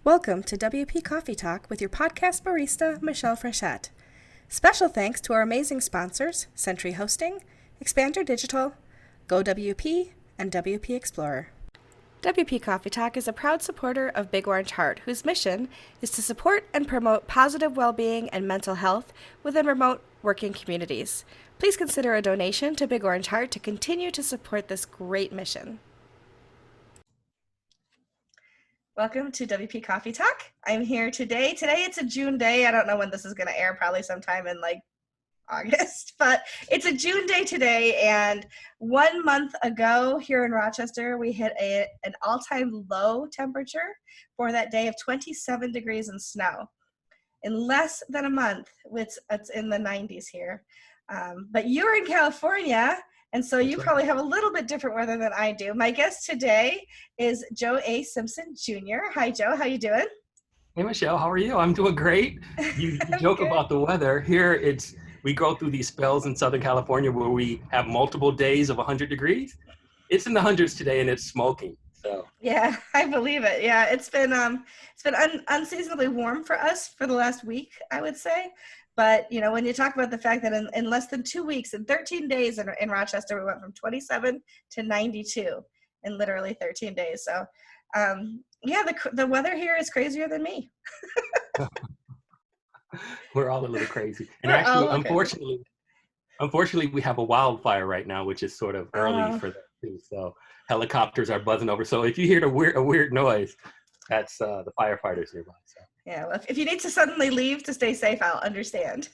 Welcome to WP Coffee Talk with your podcast barista, Michelle Frechette. Special thanks to our amazing sponsors, Sentry Hosting, Expander Digital, GoWP, and WP Explorer. WP Coffee Talk is a proud supporter of Big Orange Heart, whose mission is to support and promote positive well-being and mental health within remote working communities. Please consider a donation to Big Orange Heart to continue to support this great mission. Welcome to WP Coffee Talk. I'm here today. Today it's a June day. I don't know when this is going to air, probably sometime in like August, but it's a June day today. And 1 month ago here in Rochester, we hit an all-time low temperature for that day of 27 degrees and snow. In less than a month, it's in the 90s here. But you're in California, and so you probably have a little bit different weather than I do. My guest today is Joe A. Simpson Jr. Hi, Joe. How you doing? Hey, Michelle. How are you? I'm doing great. You joke about the weather. Here, we go through these spells in Southern California where we have multiple days of 100 degrees. It's in the hundreds today, and it's smoking. So yeah, I believe it. Yeah, it's been unseasonably warm for us for the last week, I would say. But, you know, when you talk about the fact that in less than 2 weeks, in 13 days in Rochester, we went from 27 to 92 in literally 13 days. So, yeah, the weather here is crazier than me. We're all a little crazy. And actually, unfortunately, we have a wildfire right now, which is sort of early for that too. So helicopters are buzzing over. So if you hear a weird noise, that's the firefighters nearby. So. Yeah, well, if you need to suddenly leave to stay safe, I'll understand.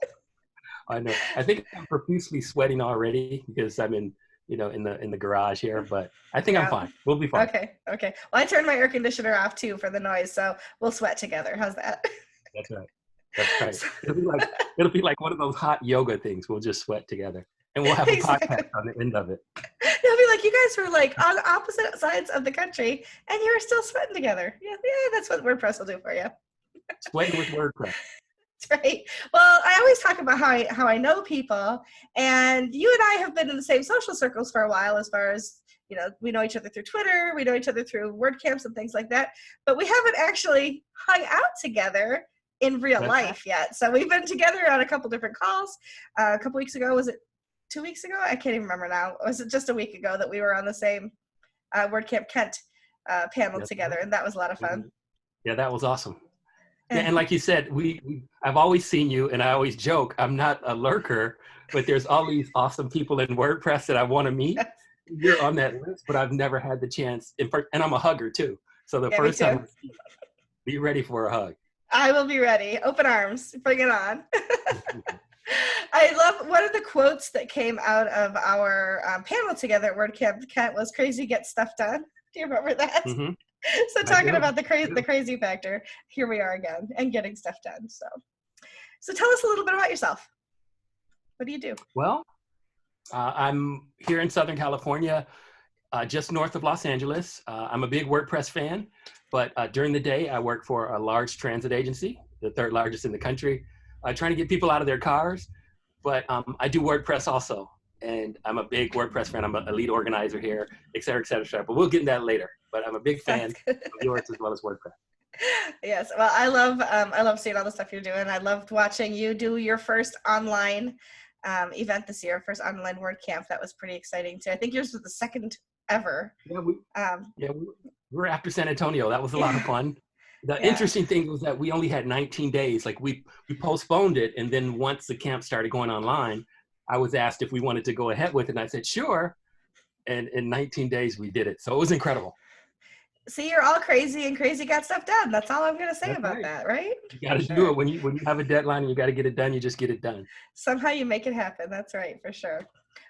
I know. I think I'm profusely sweating already because I'm in the garage here, but I think I'm fine. We'll be fine. Okay. Well, I turned my air conditioner off too for the noise, so we'll sweat together. How's that? That's right. It'll be like one of those hot yoga things. We'll just sweat together, and we'll have a podcast on the end of it. It'll be like you guys were like on opposite sides of the country, and you were still sweating together. Yeah, that's what WordPress will do for you. Sweating with WordPress. That's right. Well, I always talk about how I know people, and you and I have been in the same social circles for a while, as far as, you know, we know each other through Twitter, we know each other through Wordcamps and things like that, but we haven't actually hung out together in real life yet. So we've been together on a couple different calls. A couple weeks ago, was it 2 weeks ago? I can't even remember now. Was it just a week ago that we were on the same Wordcamp Kent panel together, and that was a lot of fun. Yeah, that was awesome. Yeah, and like you said, I've always seen you, and I always joke, I'm not a lurker, but there's all these awesome people in WordPress that I want to meet. You're on that list, but I've never had the chance. And I'm a hugger too. So the first time I see you, be ready for a hug. I will be ready. Open arms. Bring it on. I love one of the quotes that came out of our panel together at Wordcamp Kent was "Crazy get stuff done." Do you remember that? Mm-hmm. So talking about the crazy factor, here we are again and getting stuff done. So tell us a little bit about yourself. What do you do? Well, I'm here in Southern California, just north of Los Angeles. I'm a big WordPress fan, but during the day I work for a large transit agency, the third largest in the country, trying to get people out of their cars. But I do WordPress also, and I'm a big WordPress fan. I'm a lead organizer here, et cetera, et cetera, et cetera. But we'll get into that later. But I'm a big fan of yours as well as WordPress. Yes, well, I love seeing all the stuff you're doing. I loved watching you do your first online event this year, first online WordCamp. That was pretty exciting too. I think yours was the second ever. Yeah, we were after San Antonio. That was a lot of fun. The interesting thing was that we only had 19 days. Like we postponed it, and then once the camp started going online, I was asked if we wanted to go ahead with it, and I said sure. And in 19 days we did it, so it was incredible. See, you're all crazy, and crazy got stuff done. That's all I'm going to say about that, right? You got to do it when you have a deadline and you got to get it done. You just get it done. Somehow you make it happen. That's right, for sure.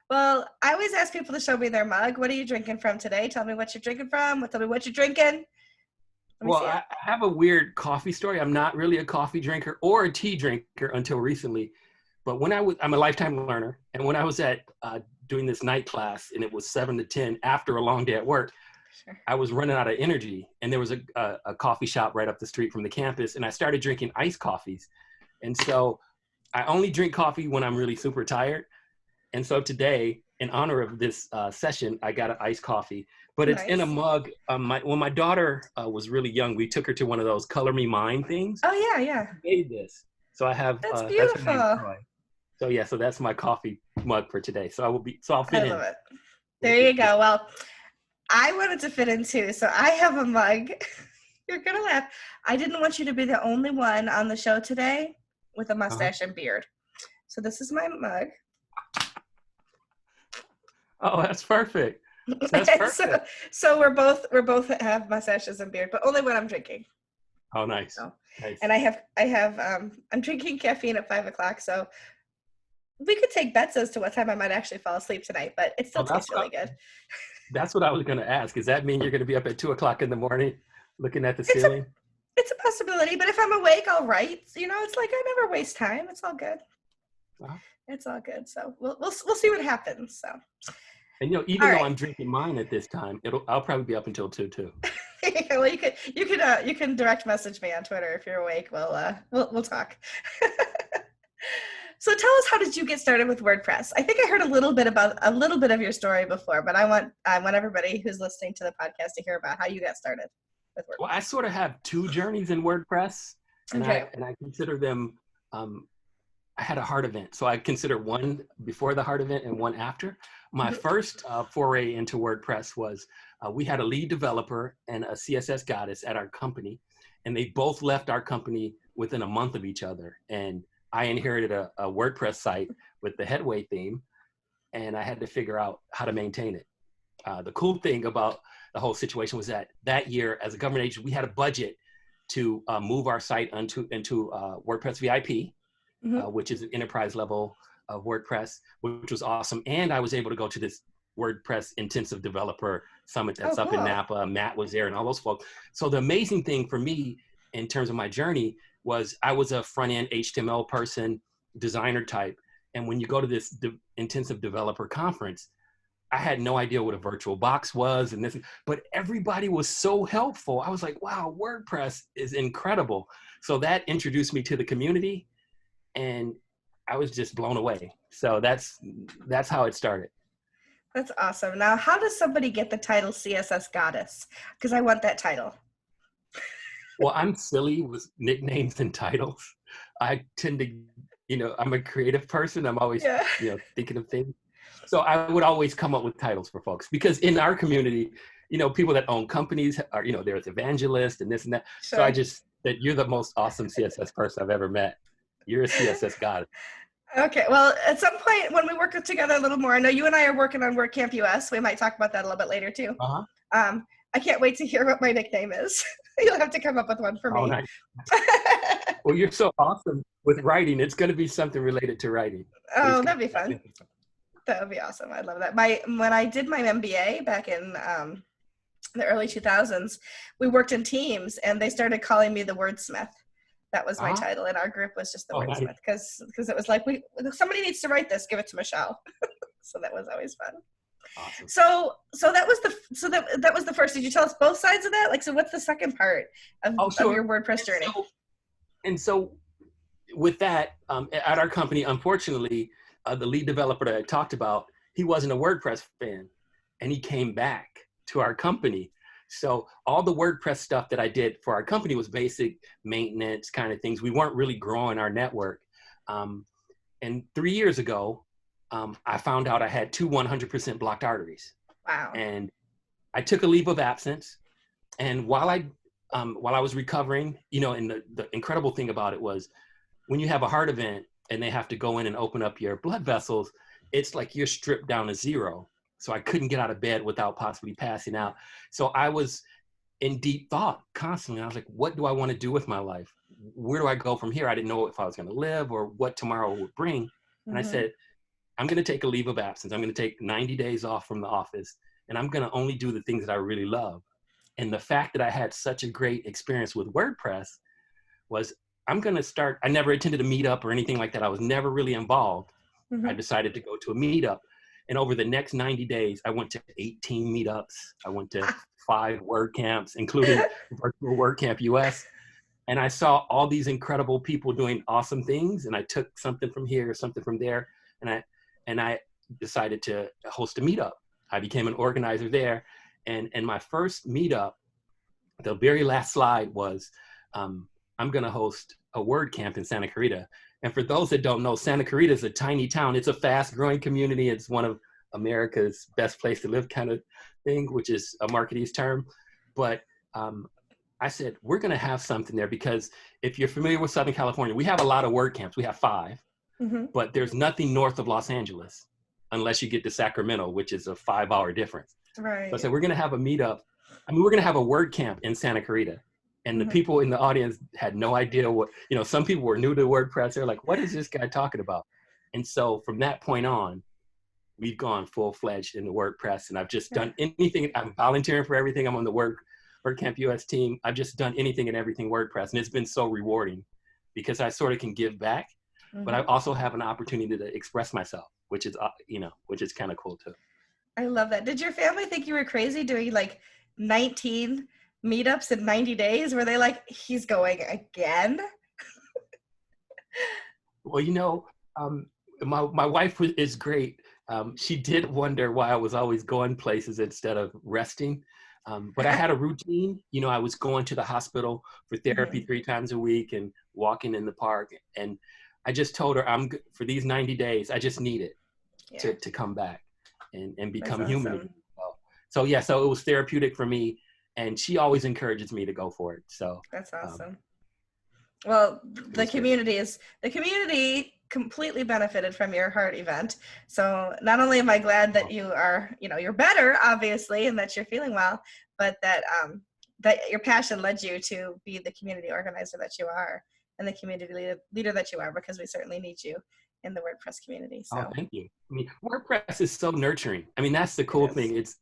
Well, I always ask people to show me their mug. What are you drinking from today? Tell me what you're drinking from. Tell me what you're drinking. Well, I have a weird coffee story. I'm not really a coffee drinker or a tea drinker until recently. But I'm a lifetime learner. And when I was doing this night class, and it was 7 to 10 after a long day at work, sure, I was running out of energy. And there was a coffee shop right up the street from the campus. And I started drinking iced coffees. And so I only drink coffee when I'm really super tired. And so today, in honor of this session, I got an iced coffee, but it's in a Nice. mug. When my daughter was really young, we took her to one of those Color Me Mine things. Oh yeah, yeah. Made this. So I have, That's that's her name, beautiful. Troy. So yeah, so that's my coffee mug for today. So I'll fit I in. love it. There you go. Well, I wanted to fit in too, so I have a mug. You're gonna laugh. I didn't want you to be the only one on the show today with a mustache and beard. So this is my mug. Oh, that's perfect. That's perfect. So we're both have mustaches and beard, but only when I'm drinking. Oh, nice. So, Nice. and I'm drinking caffeine at 5:00, so we could take bets as to what time I might actually fall asleep tonight, but it still tastes really good. That's what I was going to ask. Does that mean you're going to be up at 2:00 in the morning looking at the ceiling? It's a possibility, but if I'm awake, I'll write. You know, it's like I never waste time. It's all good. Wow. It's all good. So we'll see what happens. So. And even though I'm drinking mine at this time, I'll probably be up until 2 too. Well, you can direct message me on Twitter if you're awake. We'll talk. So tell us, how did you get started with WordPress? I think I heard a little bit of your story before, but I want everybody who's listening to the podcast to hear about how you got started with WordPress. Well, I sort of have two journeys in WordPress, and I consider them. I had a heart event, so I consider one before the heart event and one after. My first foray into WordPress was we had a lead developer and a CSS goddess at our company, and they both left our company within a month of each other. And I inherited a WordPress site with the Headway theme, and I had to figure out how to maintain it. The cool thing about the whole situation was that year, as a government agency, we had a budget to move our site into WordPress VIP, which is an enterprise level of WordPress, which was awesome. And I was able to go to this WordPress intensive developer summit that's up in Napa. Matt was there and all those folks. So the amazing thing for me in terms of my journey was I was a front-end HTML person, designer type. And when you go to this intensive developer conference, I had no idea what a virtual box was and this, but everybody was so helpful. I was like, wow, WordPress is incredible. So that introduced me to the community, and I was just blown away. So that's how it started. That's awesome. Now, how does somebody get the title CSS Goddess? Because I want that title. Well, I'm silly with nicknames and titles. I tend to, I'm a creative person. I'm always, thinking of things. So I would always come up with titles for folks, because in our community, people that own companies are, there's evangelists and this and that. Sure. So I just, that you're the most awesome CSS person I've ever met. You're a CSS goddess. Okay, well, at some point when we work together a little more, I know you and I are working on WordCamp US. We might talk about that a little bit later too. I can't wait to hear what my nickname is. You'll have to come up with one for me. Nice. Well, you're so awesome with writing. It's going to be something related to writing. Oh, that'd be fun. That would be awesome. I'd love that. When I did my MBA back in the early 2000s, we worked in teams, and they started calling me the wordsmith. That was my title, and our group was just the wordsmith, because it was like, somebody needs to write this, give it to Michelle. So that was always fun. Awesome. So that was the first. Did you tell us both sides of that? Like, so what's the second part of your WordPress journey? So with that, at our company, unfortunately, the lead developer that I talked about, he wasn't a WordPress fan, and he came back to our company. So all the WordPress stuff that I did for our company was basic maintenance kind of things. We weren't really growing our network. And 3 years ago, I found out I had 2 100% blocked arteries. Wow. And I took a leave of absence. And while I was recovering, and the incredible thing about it was, when you have a heart event and they have to go in and open up your blood vessels, it's like you're stripped down to zero. So I couldn't get out of bed without possibly passing out. So I was in deep thought constantly. I was like, what do I want to do with my life? Where do I go from here? I didn't know if I was going to live or what tomorrow would bring. And I said, I'm going to take a leave of absence. I'm going to take 90 days off from the office, and I'm going to only do the things that I really love. And the fact that I had such a great experience with WordPress was, I'm going to start. I never attended a meetup or anything like that. I was never really involved. I decided to go to a meetup. And over the next 90 days, I went to 18 meetups. I went to 5 WordCamps, including Virtual WordCamp US. And I saw all these incredible people doing awesome things. And I took something from here, something from there. And I decided to host a meetup. I became an organizer there. And my first meetup, the very last slide was, I'm going to host a WordCamp in Santa Clarita. And for those that don't know, Santa Clarita is a tiny town. It's a fast growing community. It's one of America's best place to live kind of thing, which is a marketeer's term. But I said, we're going to have something there, because if you're familiar with Southern California, we have a lot of WordCamps. We have 5, but there's nothing north of Los Angeles unless you get to Sacramento, which is a 5-hour difference. Right. So I said, we're going to have a meetup. I mean, we're going to have a WordCamp in Santa Clarita. And the people in the audience had no idea what, some people were new to WordPress. They're like, what is this guy talking about? And so from that point on, we've gone full-fledged into WordPress, and I've just done anything. I'm volunteering for everything. I'm on the WordCamp US team. I've just done anything and everything WordPress, and it's been so rewarding because I sort of can give back, but I also have an opportunity to express myself, which is, which is kind of cool too. I love that. Did your family think you were crazy doing like 19 meetups in 90 days? Were they like, he's going again? Well, my wife is great. She did wonder why I was always going places instead of resting. But I had a routine. I was going to the hospital for therapy 3 times a week and walking in the park. And I just told her, for these 90 days, I just need it to come back and become human again. So it was therapeutic for me. And she always encourages me to go for it. So that's awesome. Well, the community completely benefited from your heart event. So not only am I glad that you are, you're better, obviously, and that you're feeling well, but that that your passion led you to be the community organizer that you are and the community leader that you are, because we certainly need you in the WordPress community. So thank you. I mean, WordPress is so nurturing. I mean, that's the cool thing. It's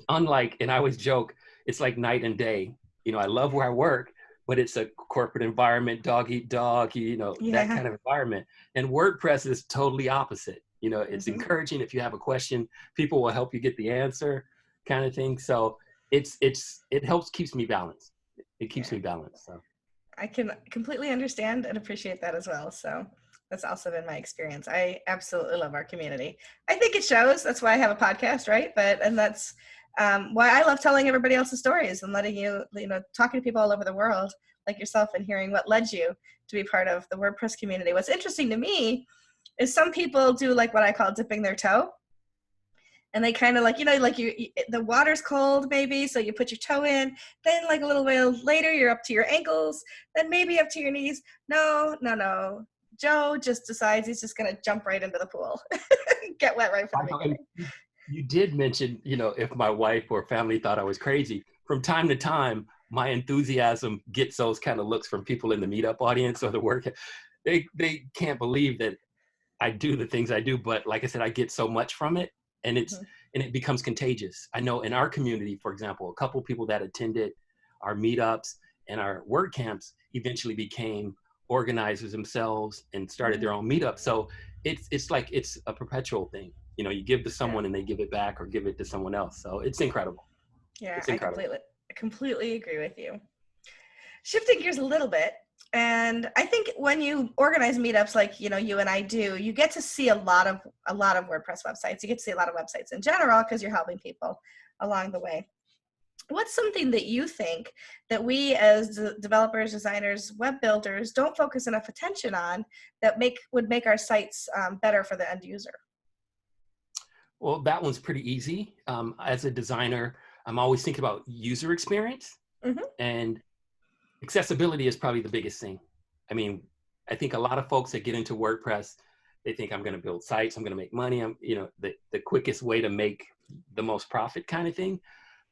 unlike, and I always joke, it's like night and day. I love where I work, but it's a corporate environment, dog eat dog, that kind of environment. And WordPress is totally opposite. It's encouraging. If you have a question, people will help you get the answer, kind of thing. So it keeps me balanced. It keeps me balanced. So I can completely understand and appreciate that as well. So that's also been my experience. I absolutely love our community. I think it shows. That's why I have a podcast, right? And that's why I love telling everybody else's stories and letting talking to people all over the world like yourself and hearing what led you to be part of the WordPress community. What's interesting to me is some people do like what I call dipping their toe. And they kind of the water's cold maybe, so you put your toe in, then like a little while later, you're up to your ankles, then maybe up to your knees. No. Joe just decides he's just going to jump right into the pool, get wet right from the beginning. You did mention, if my wife or family thought I was crazy. From time to time, my enthusiasm gets those kind of looks from people in the meetup audience or the work. They can't believe that I do the things I do, but like I said, I get so much from it, and it becomes contagious. I know in our community, for example, a couple of people that attended our meetups and our word camps eventually became organizers themselves and started their own meetup. So it's like it's a perpetual thing. You give to someone and they give it back or give it to someone else. So it's incredible. Yeah, it's incredible. I completely agree with you. Shifting gears a little bit, and I think when you organize meetups like you and I do, you get to see a lot of WordPress websites. You get to see a lot of websites in general because you're helping people along the way. What's something that you think that we as developers, designers, web builders don't focus enough attention on that would make our sites better for the end user? Well, that one's pretty easy. As a designer, I'm always thinking about user experience, and accessibility is probably the biggest thing. I mean, I think a lot of folks that get into WordPress, they think I'm going to build sites, I'm going to make money, I'm the quickest way to make the most profit kind of thing.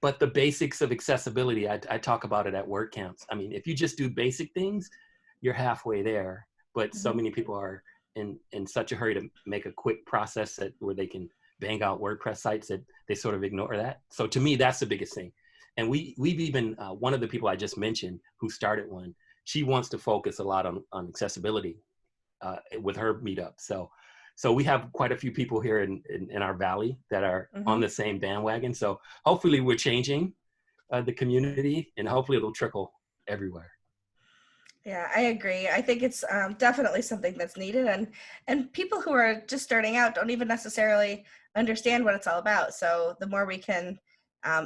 But the basics of accessibility, I talk about it at WordCamps. I mean, if you just do basic things, you're halfway there. But so many people are in such a hurry to make a quick process where they can bang out WordPress sites that they sort of ignore that. So to me, that's the biggest thing. And we've even, one of the people I just mentioned who started one, she wants to focus a lot on accessibility with her meetup. So we have quite a few people here in our valley that are on the same bandwagon. So hopefully we're changing the community, and hopefully it'll trickle everywhere. Yeah, I agree. I think it's definitely something that's needed, and people who are just starting out don't even necessarily understand what it's all about. So the more we can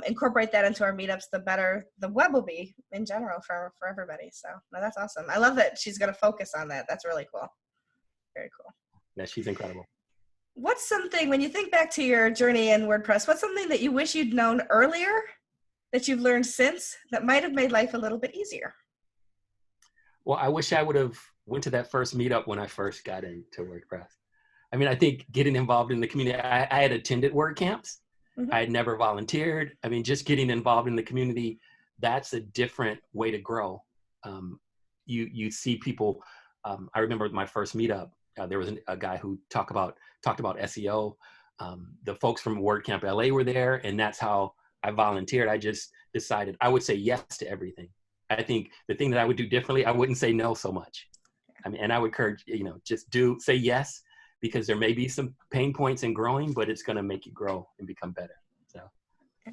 incorporate that into our meetups, the better the web will be in general for everybody. So no, that's awesome. I love that she's going to focus on that. That's really cool. Very cool. Yeah, she's incredible. What's something, when you think back to your journey in WordPress, what's something that you wish you'd known earlier that you've learned since that might have made life a little bit easier? Well, I wish I would have went to that first meetup when I first got into WordPress. I mean, I think getting involved in the community, I had attended WordCamps. Mm-hmm. I had never volunteered. I mean, just getting involved in the community, that's a different way to grow. You see people. I remember my first meetup. There was a guy who talked about SEO. The folks from WordCamp LA were there, and that's how I volunteered. I just decided I would say yes to everything. I think the thing that I would do differently, I wouldn't say no so much. I mean, and I would encourage, just say yes, because there may be some pain points in growing, but it's going to make you grow and become better. So.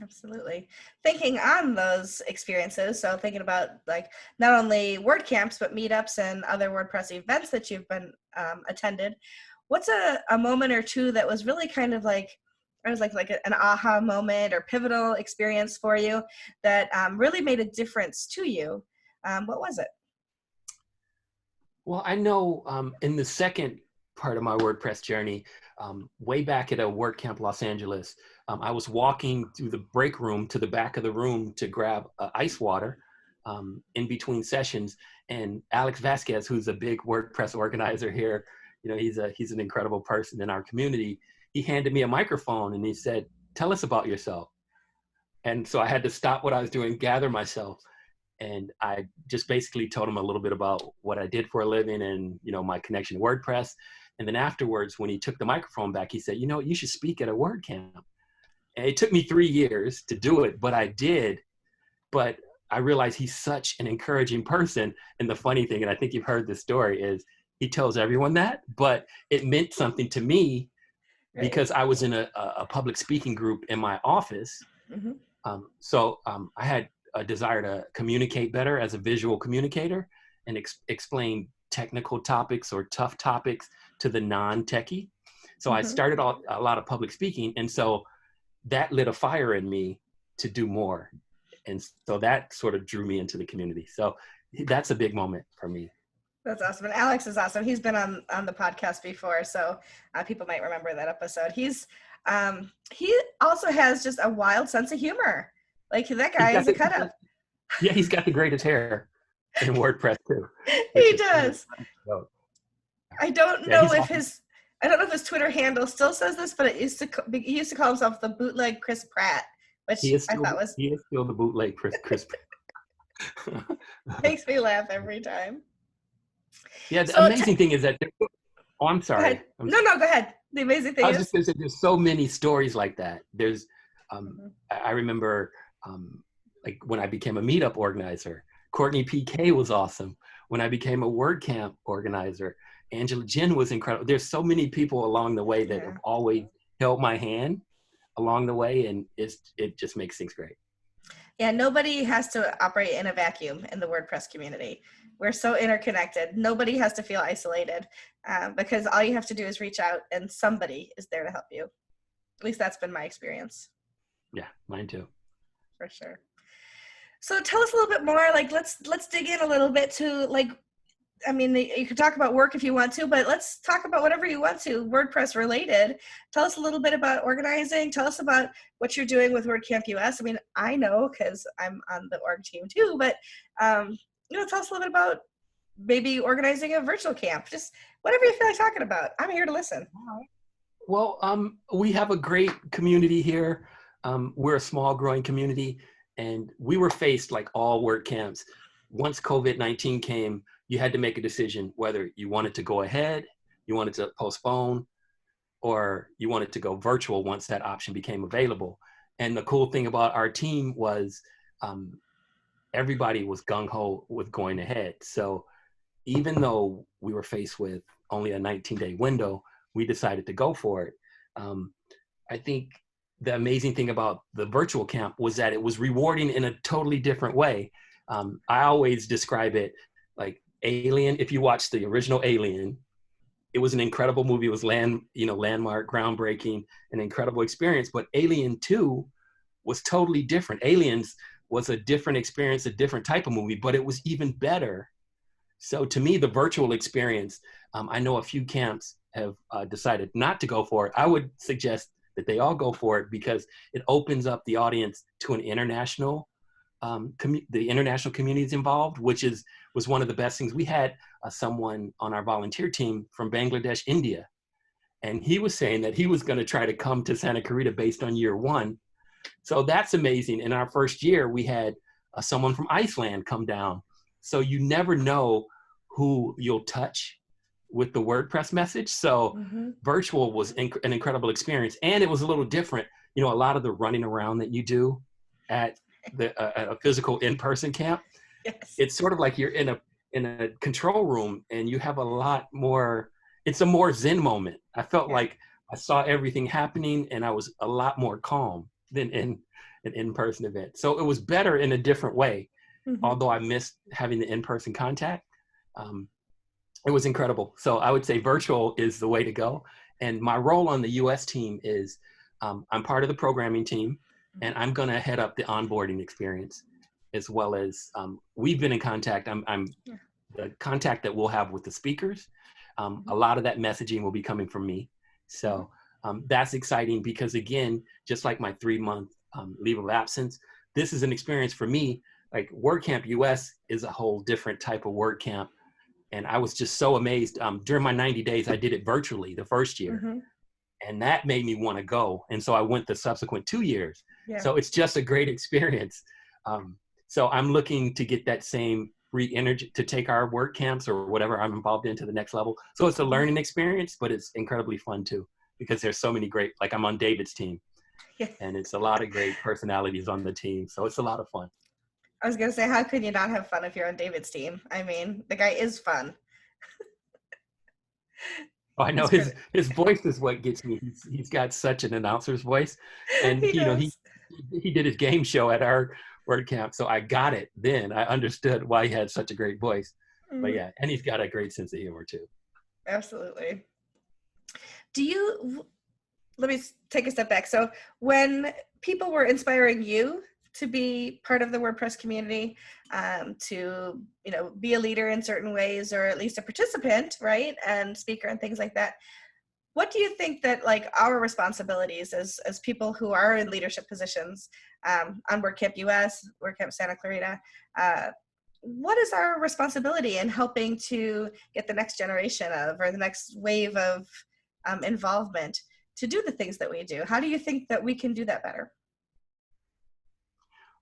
Absolutely. Thinking on those experiences, so thinking about like not only WordCamps, but meetups and other WordPress events that you've been attended, what's a moment or two that was really kind of like, I was like an aha moment or pivotal experience for you that really made a difference to you? What was it? Well, I know in the second part of my WordPress journey, way back at a WordCamp Los Angeles, I was walking through the break room to the back of the room to grab ice water in between sessions. And Alex Vasquez, who's a big WordPress organizer here, he's an incredible person in our community. He handed me a microphone and he said, "Tell us about yourself." And so I had to stop what I was doing, gather myself. And I just basically told him a little bit about what I did for a living and, my connection to WordPress. And then afterwards, when he took the microphone back, he said, "You should speak at a WordCamp." And it took me 3 years to do it, but I did. But I realized he's such an encouraging person. And the funny thing, and I think you've heard this story, is he tells everyone that, but it meant something to me because I was in a public speaking group in my office. Mm-hmm. So I had a desire to communicate better as a visual communicator and explain technical topics or tough topics to the non-techie. So I started a lot of public speaking. And so that lit a fire in me to do more. And so that sort of drew me into the community. So that's a big moment for me. That's awesome. And Alex is awesome. He's been on the podcast before, so people might remember that episode. He also has just a wild sense of humor. Like that guy is a cut up. Yeah, he's got the greatest hair in WordPress too. He does. I don't know if his Twitter handle still says this, but he used to call himself the bootleg Chris Pratt, which he is still the bootleg Chris Pratt. Makes me laugh every time. Yeah, the amazing thing is that I'm sorry. No, go ahead. The amazing thing I was just going to say there's so many stories like that. There's I remember like when I became a meetup organizer, Courtney PK was awesome. When I became a WordCamp organizer, Angela Jen was incredible. There's so many people along the way that have always held my hand along the way, and it just makes things great. Yeah, nobody has to operate in a vacuum in the WordPress community. We're so interconnected. Nobody has to feel isolated because all you have to do is reach out and somebody is there to help you. At least that's been my experience. Yeah, mine too. For sure. So tell us a little bit more, like let's dig in a little bit to you could talk about work if you want to, but let's talk about whatever you want to, WordPress related. Tell us a little bit about organizing. Tell us about what you're doing with WordCamp US. I mean, I know because I'm on the org team too, but tell us a little bit about maybe organizing a virtual camp. Just whatever you feel like talking about. I'm here to listen. Well, we have a great community here. We're a small growing community, and we were faced like all WordCamps. Once COVID-19 came, you had to make a decision whether you wanted to go ahead, you wanted to postpone, or you wanted to go virtual once that option became available. And the cool thing about our team was everybody was gung-ho with going ahead. So even though we were faced with only a 19-day window, we decided to go for it. I think the amazing thing about the virtual camp was that it was rewarding in a totally different way. I always describe it like Alien, if you watch the original Alien, it was an incredible movie. It was landmark, groundbreaking, an incredible experience. But Alien 2 was totally different. Aliens was a different experience, a different type of movie, but it was even better. So to me, the virtual experience, I know a few camps have decided not to go for it. I would suggest that they all go for it because it opens up the audience to an international, the international communities involved, which was one of the best things. We had someone on our volunteer team from Bangladesh, India, and he was saying that he was going to try to come to Santa Clarita based on year one. So that's amazing. In our first year, we had someone from Iceland come down. So you never know who you'll touch with the WordPress message. So virtual was an incredible experience. And it was a little different. You know, a lot of the running around that you do at a physical in-person camp, Yes. it's sort of like you're in a control room and you have a lot more, it's a more Zen moment. I felt like I saw everything happening and I was a lot more calm than in an in-person event. So it was better in a different way. Although I missed having the in-person contact, it was incredible. So I would say virtual is the way to go. And my role on the US team is I'm part of the programming team and I'm gonna head up the onboarding experience as well as we've been in contact. I'm the contact that we'll have with the speakers. A lot of that messaging will be coming from me. So that's exciting because again, just like my 3-month leave of absence, this is an experience for me. Like WordCamp US is a whole different type of WordCamp. And I was just so amazed. During my 90 days, I did it virtually the first year. And that made me want to go. And so I went the subsequent 2 years. So it's just a great experience. So I'm looking to get that same free energy to take our work camps or whatever I'm involved in to the next level. So it's a learning experience, but it's incredibly fun too, because there's so many great, like I'm on David's team and it's a lot of great personalities on the team. So it's a lot of fun. I was going to say, how could you not have fun if you're on David's team? I mean, the guy is fun. Oh, I know his voice is what gets me. He's got such an announcer's voice, and he did his game show at our WordCamp, so I got it then. I understood why he had such a great voice. But yeah, and he's got a great sense of humor too. Absolutely. Let me take a step back. So when people were inspiring you to be part of the WordPress community, to be a leader in certain ways, or at least a participant, right, and speaker and things like that, what do you think that like our responsibilities as people who are in leadership positions on WordCamp US, WordCamp Santa Clarita, what is our responsibility in helping to get the next generation of, or the next wave of involvement to do the things that we do? How do you think that we can do that better?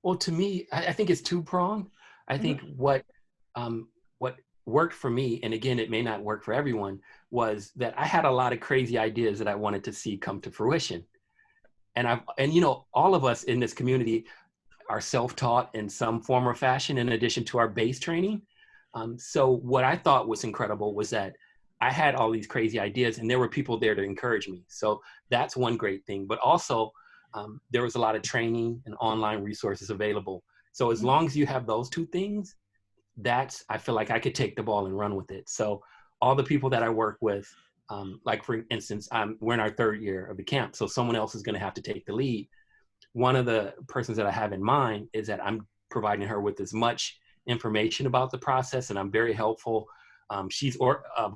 Well, to me, I think it's two-pronged. I think what worked for me, and again, it may not work for everyone, was that I had a lot of crazy ideas that I wanted to see come to fruition. And all of us in this community are self-taught in some form or fashion in addition to our base training. So what I thought was incredible was that I had all these crazy ideas and there were people there to encourage me. So that's one great thing. But also, there was a lot of training and online resources available. So as long as you have those two things, I feel like I could take the ball and run with it. So all the people that I work with, like for instance, we're in our 3rd year of the camp, so someone else is going to have to take the lead. One of the persons that I have in mind is that I'm providing her with as much information about the process, and I'm very helpful. She's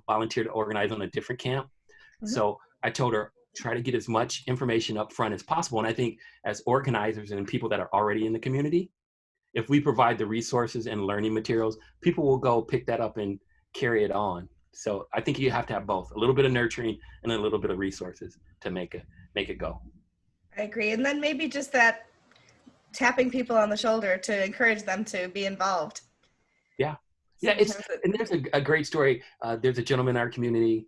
volunteered to organize on a different camp. So I told her, try to get as much information up front as possible. And I think as organizers and people that are already in the community, if we provide the resources and learning materials, people will go pick that up and carry it on. So I think you have to have both, a little bit of nurturing and a little bit of resources to make it go. I agree. And then maybe just that tapping people on the shoulder to encourage them to be involved. Yeah. Yeah. And there's a great story. There's a gentleman in our community.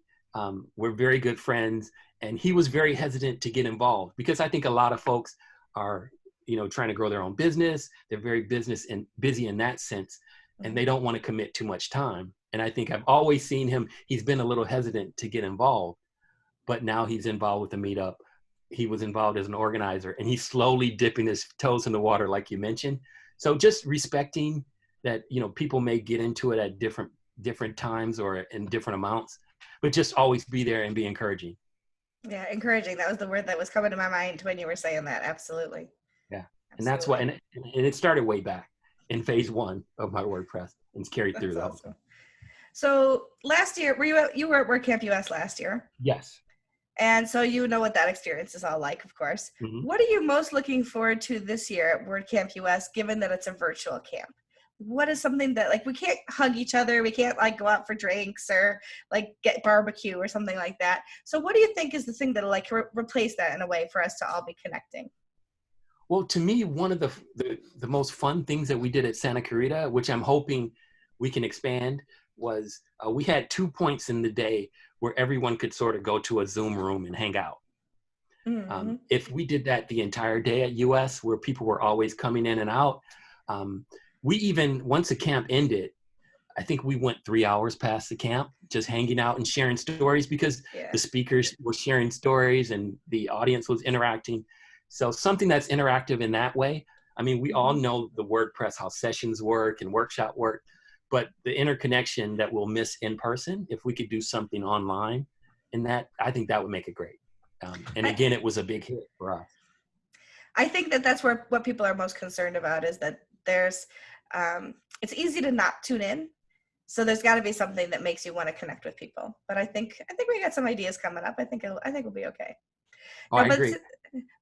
We're very good friends, and he was very hesitant to get involved because I think a lot of folks are, trying to grow their own business. They're very business and busy in that sense, and they don't want to commit too much time. And I think I've always seen him, he's been a little hesitant to get involved, but now he's involved with the meetup. He was involved as an organizer, and he's slowly dipping his toes in the water, like you mentioned. So just respecting that, people may get into it at different different times or in different amounts, but just always be there and be encouraging. Yeah, encouraging. That was the word that was coming to my mind when you were saying that. Absolutely. Yeah. And that's what, Absolutely. and it started way back in phase 1 of my WordPress and it's carried through That's the whole awesome. time. So last year, you were at WordCamp US last year, Yes. and so you know what that experience is all like, of course. Mm-hmm. What are you most looking forward to this year at WordCamp US, given that it's a virtual camp? What is something that, like, we can't hug each other, we can't like go out for drinks or like get barbecue or something like that. So what do you think is the thing that'll like replace that in a way for us to all be connecting? Well, to me, one of the most fun things that we did at Santa Clarita, which I'm hoping we can expand, was we had 2 points in the day where everyone could sort of go to a Zoom room and hang out. Mm-hmm. If we did that the entire day at US, where people were always coming in and out, we even, once the camp ended, I think we went 3 hours past the camp, just hanging out and sharing stories because Yeah. the speakers were sharing stories and the audience was interacting. So something that's interactive in that way. I mean, we all know the WordPress, how sessions work and workshop work, but the interconnection that we'll miss in person, if we could do something online, and that, I think that would make it great. And I, again, it was a big hit for us. I think that that's where what people are most concerned about is that there's it's easy to not tune in. So there's got to be something that makes you want to connect with people. But I think we got some ideas coming up. I think we'll be okay. Oh, Now, I but agree.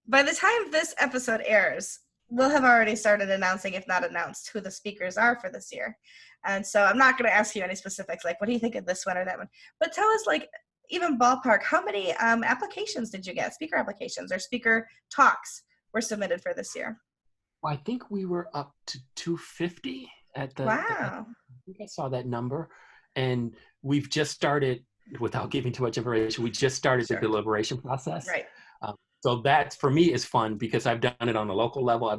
by the time this episode airs, we'll have already started announcing, if not announced, who the speakers are for this year. And so I'm not going to ask you any specifics, like what do you think of this one or that one? But tell us, like, even ballpark, how many applications did you get? Speaker applications or speaker talks were submitted for this year? Well, I think we were up to 250 at I Wow. think I saw that number. And we've just started, without giving too much information, we just started the Sure. deliberation process. Right. So that for me is fun because I've done it on a local level.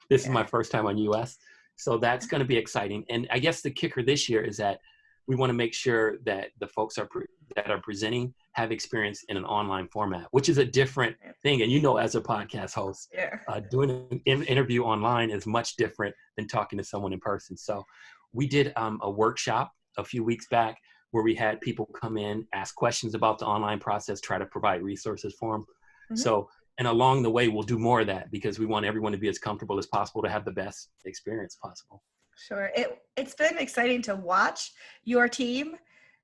This is Yeah. my first time on US. So that's going to be exciting. And I guess the kicker this year is that we want to make sure that the folks that are presenting have experience in an online format, which is a different thing. And as a podcast host, Yeah. doing an interview online is much different than talking to someone in person. So we did a workshop a few weeks back where we had people come in, ask questions about the online process, try to provide resources for them. Mm-hmm. So, and along the way, we'll do more of that because we want everyone to be as comfortable as possible to have the best experience possible. Sure. It's been exciting to watch your team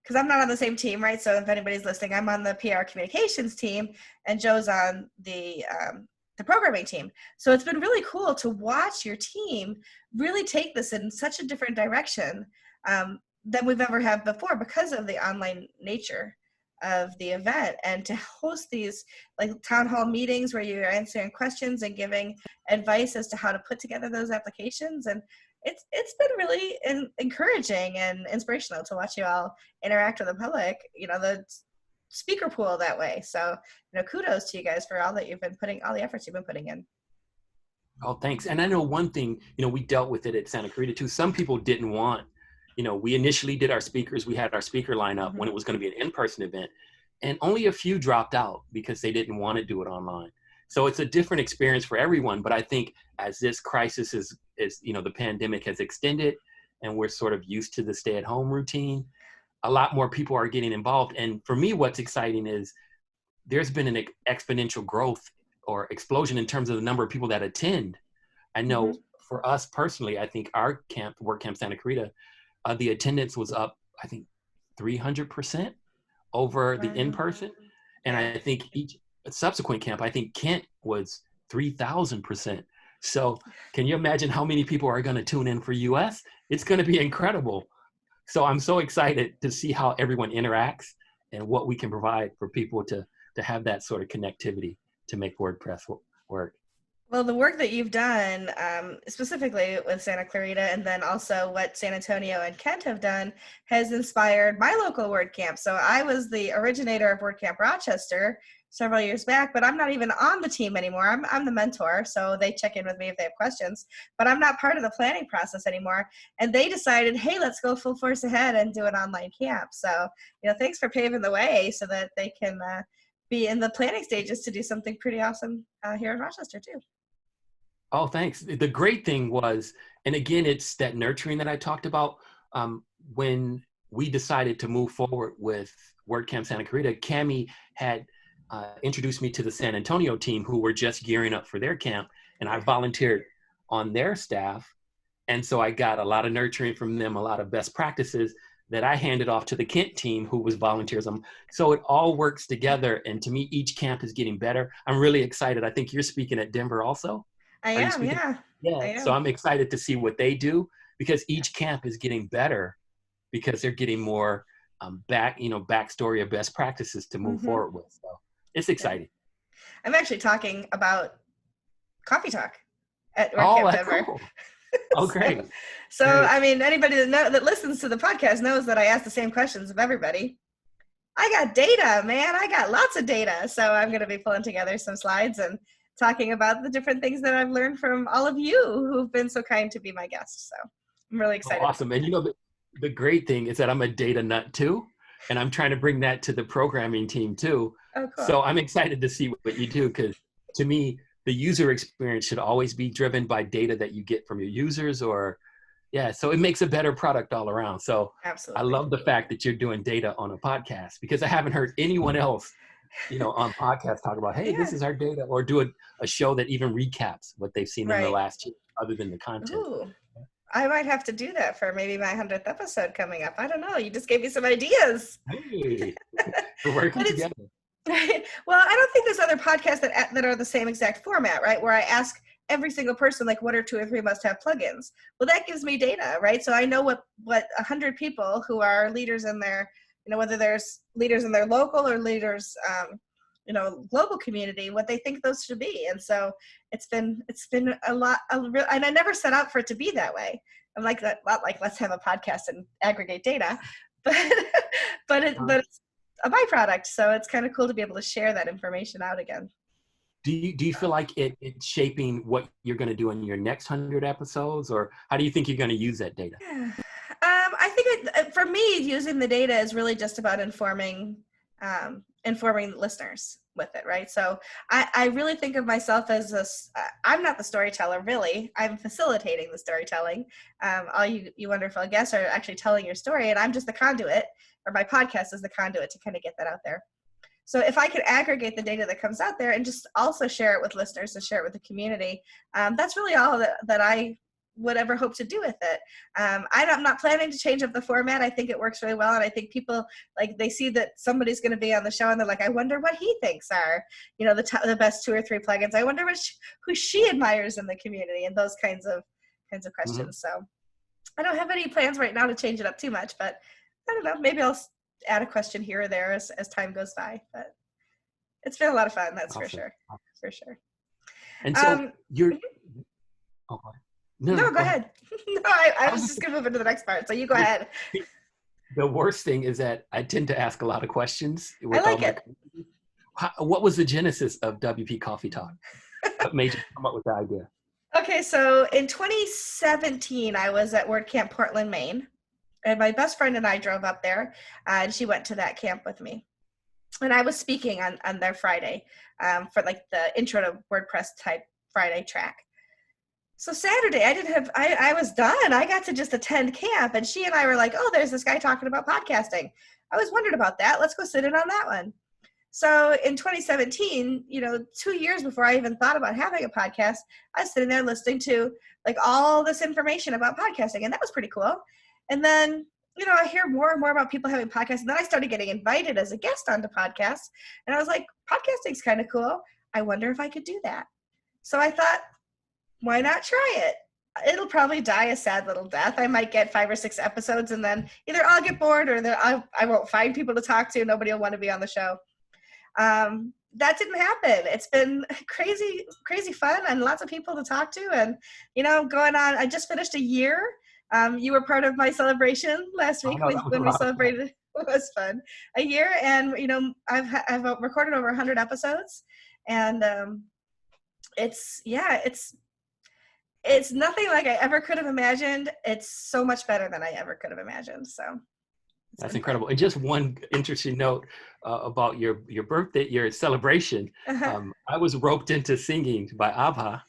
because I'm not on the same team, right? So if anybody's listening, I'm on the PR communications team and Joe's on the programming team. So it's been really cool to watch your team really take this in such a different direction than we've ever had before because of the online nature of the event, and to host these like town hall meetings where you're answering questions and giving advice as to how to put together those applications. And it's been really encouraging and inspirational to watch you all interact with the public, the speaker pool that way. So, kudos to you guys for all that you've been putting, all the efforts you've been putting in. Oh, thanks. And I know one thing, we dealt with it at Santa Clarita too. Some people didn't want, we initially did our speakers. We had our speaker lineup when it was going to be an in-person event, and only a few dropped out because they didn't want to do it online. So it's a different experience for everyone. But I think as this crisis is the pandemic has extended and we're sort of used to the stay-at-home routine, a lot more people are getting involved. And for me, what's exciting is there's been an exponential growth or explosion in terms of the number of people that attend. I know for us personally, I think our camp, WordCamp Santa Clarita, the attendance was up, I think, 300% over the in-person. And I think each subsequent camp, I think Kent was 3,000%. So can you imagine how many people are going to tune in for US? It's going to be incredible. So I'm so excited to see how everyone interacts and what we can provide for people to have that sort of connectivity to make WordPress work. Well, the work that you've done, specifically with Santa Clarita, and then also what San Antonio and Kent have done, has inspired my local WordCamp. So I was the originator of WordCamp Rochester several years back, but I'm not even on the team anymore. I'm the mentor, so they check in with me if they have questions, but I'm not part of the planning process anymore. And they decided, hey, let's go full force ahead and do an online camp. So, thanks for paving the way so that they can be in the planning stages to do something pretty awesome here in Rochester too. Oh, thanks. The great thing was, and again, it's that nurturing that I talked about. When we decided to move forward with WordCamp Santa Clarita, Cami had introduced me to the San Antonio team who were just gearing up for their camp, and I volunteered on their staff. And so I got a lot of nurturing from them, a lot of best practices that I handed off to the Kent team who was volunteers. So it all works together. And to me, each camp is getting better. I'm really excited. I think you're speaking at Denver also. I Are you am, speaking? yeah. Yeah. I am. So I'm excited to see what they do, because each camp is getting better because they're getting more backstory of best practices to move forward with. So it's exciting. I'm actually talking about Coffee Talk at Oh, Wordcamp that's Denver. cool. Oh, great. So Great. I mean, anybody that listens to the podcast knows that I ask the same questions of everybody. I got data, man. I got lots of data. So I'm going to be pulling together some slides and talking about the different things that I've learned from all of you who've been so kind to be my guests. So I'm really excited. Oh, awesome. And the great thing is that I'm a data nut too, and I'm trying to bring that to the programming team too. Oh, cool. So I'm excited to see what you do, because to me, the user experience should always be driven by data that you get from your users, so it makes a better product all around. So Absolutely. I love the fact that you're doing data on a podcast, because I haven't heard anyone else, on podcasts talk about, hey, this is our data, or do a show that even recaps what they've seen in the last year, other than the content. Ooh, I might have to do that for maybe my 100th episode coming up. I don't know. You just gave me some ideas. Hey, we're working together. Well, I don't think there's other podcasts that are the same exact format, right? Where I ask every single person, like, what are 2 or 3 must-have plugins? Well, that gives me data, right? So I know what 100 people who are leaders in their, whether there's leaders in their local or leaders, global community, what they think those should be. And so it's been a lot, and I never set out for it to be that way. I'm like that, not like let's have a podcast and aggregate data, but it's a byproduct. So it's kind of cool to be able to share that information out again. Do you feel like it's shaping what you're going to do in your next 100 episodes, or how do you think you're going to use that data? I think for me, using the data is really just about informing listeners with it, right? So I really think of myself as I'm not the storyteller, really. I'm facilitating the storytelling. All you wonderful guests are actually telling your story, and I'm just the conduit, or my podcast is the conduit to kind of get that out there. So if I could aggregate the data that comes out there and just also share it with listeners and share it with the community, that's really all that I would ever hope to do with it. I'm not planning to change up the format. I think it works really well. And I think people, like, they see that somebody's going to be on the show and they're like, I wonder what he thinks are, the best 2 or 3 plugins. I wonder who she admires in the community, and those kinds of questions. So I don't have any plans right now to change it up too much, but I don't know, maybe I'll add a question here or there as time goes by, but it's been a lot of fun. That's awesome. For sure. And so you're, No, go ahead. No, I was just going to move into the next part, so you go ahead. The worst thing is that I tend to ask a lot of questions. I like it. What was the genesis of WP Coffee Talk? What made you come up with the idea? Okay, so in 2017, I was at Wordcamp Portland, Maine, and my best friend and I drove up there, and she went to that camp with me. And I was speaking on their Friday for like the intro to WordPress type Friday track. So Saturday, I was done. I got to just attend camp, and she and I were like, oh, there's this guy talking about podcasting. I was wondering about that. Let's go sit in on that one. So in 2017, 2 years before I even thought about having a podcast, I was sitting there listening to like all this information about podcasting, and that was pretty cool. And then, I hear more and more about people having podcasts, and then I started getting invited as a guest onto podcasts, and I was like, podcasting's kind of cool. I wonder if I could do that. So I thought, why not try it? It'll probably die a sad little death. I might get 5 or 6 episodes, and then either I'll get bored, or I won't find people to talk to. Nobody will want to be on the show. That didn't happen. It's been crazy, crazy fun, and lots of people to talk to, and going on. I just finished a year. You were part of my celebration last week when we celebrated. It was fun. A year, and I've recorded over 100 episodes, and it's nothing like I ever could have imagined. It's so much better than I ever could have imagined. So that's incredible. And just one interesting note about your birthday, your celebration. I was roped into singing by Abha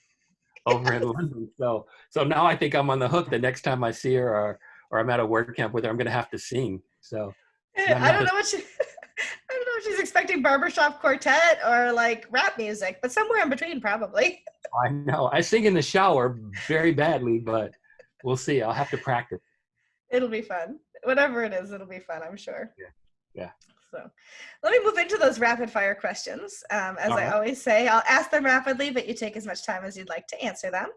over in London. So now I think I'm on the hook. The next time I see her or I'm at a WordCamp with her, I'm going to have to sing. So I don't know what she, I don't know if she's expecting barbershop quartet or like rap music, but somewhere in between probably. I know I sing in the shower very badly, but we'll see. I'll have to practice. It'll be fun. Whatever it is, it'll be fun, I'm sure. Yeah. Yeah. So let me move into those rapid fire questions. As All I right. always say, I'll ask them rapidly, but you take as much time as you'd like to answer them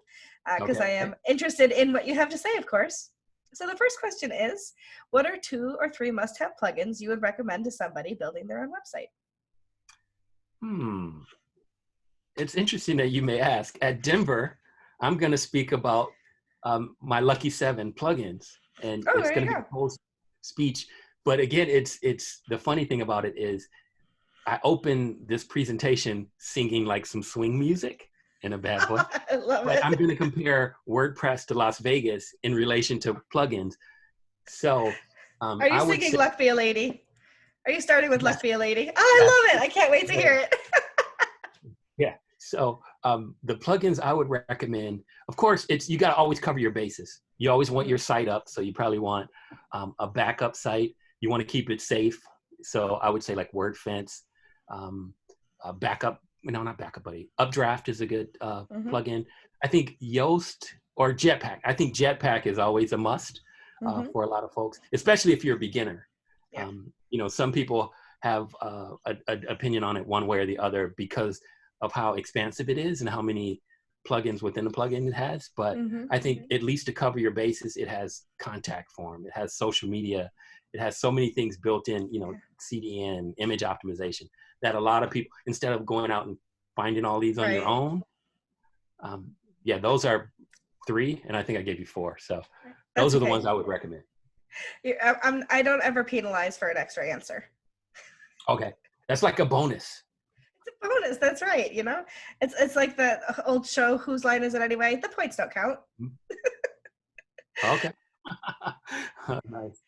because I Okay. am interested in what you have to say, of course. So the first question is, what are 2 or 3 must-have plugins you would recommend to somebody building their own website? It's interesting that you may ask. At Denver, I'm going to speak about my Lucky 7 plugins, and Oh, it's there going you to be go. a whole speech. But again, it's the funny thing about it is I open this presentation singing like some swing music in a bad voice. I love But I'm it. going to compare WordPress to Las Vegas in relation to plugins. So Are you I would singing say, Luck Be a Lady? Are you starting with Luck yes, Be a Lady? Oh, yes, I love it. I can't wait to hear it. yeah. So the plugins I would recommend, of course, it's you got to always cover your bases. You always want your site up, so you probably want a backup site. You want to keep it safe, so I would say like WordFence, backup. No, not backup, buddy. Updraft is a good Mm-hmm. plugin. I think Yoast or Jetpack. I think Jetpack is always a must Mm-hmm. for a lot of folks, especially if you're a beginner. Yeah. Some people have an opinion on it one way or the other because of how expansive it is and how many plugins within the plugin it has. But Mm-hmm. I think at least to cover your bases, it has contact form, it has social media, it has so many things built in, CDN, image optimization, that a lot of people, instead of going out and finding all these on your Right. own, those are 3, and I think I gave you 4. So That's those are the okay. ones I would recommend. I don't ever penalize for an extra answer. Okay, that's like a bonus. It's a bonus. That's right. It's like that old show. Whose line is it anyway? The points don't count. Okay. Nice.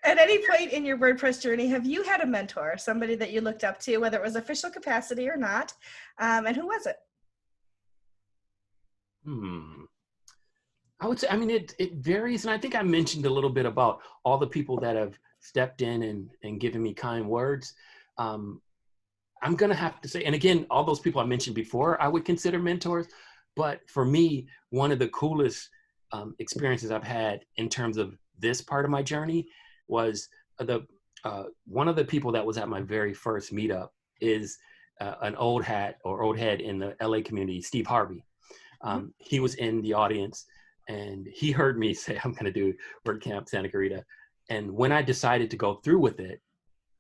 At any point in your WordPress journey, have you had a mentor, somebody that you looked up to, whether it was official capacity or not? And who was it? I would say, it varies. And I think I mentioned a little bit about all the people that have stepped in and given me kind words. I'm going to have to say, and again, all those people I mentioned before, I would consider mentors. But for me, one of the coolest experiences I've had in terms of this part of my journey was one of the people that was at my very first meetup is an old head in the LA community, Steve Harvey. He was in the audience and he heard me say, I'm going to do WordCamp Santa Clarita. And when I decided to go through with it,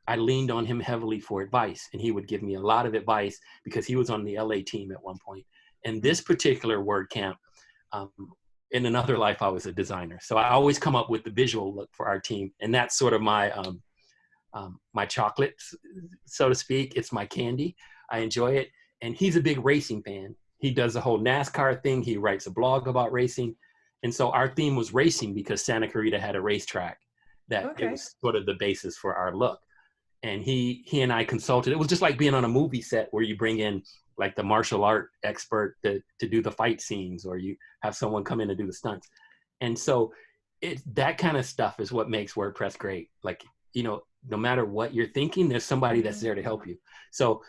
I leaned on him heavily for advice, and he would give me a lot of advice because he was on the LA team at one point. And this particular WordCamp, in another life, I was a designer. So I always come up with the visual look for our team. And that's sort of my chocolate, so to speak. It's my candy. I enjoy it. And he's a big racing fan. He does the whole NASCAR thing. He writes a blog about racing. And so our theme was racing because Santa Clarita had a racetrack that it was sort of the basis for our look. And he and I consulted. It was just like being on a movie set where you bring in like the martial art expert to do the fight scenes, or you have someone come in to do the stunts. And so that kind of stuff is what makes WordPress great. Like, no matter what you're thinking, there's somebody that's there to help you. So,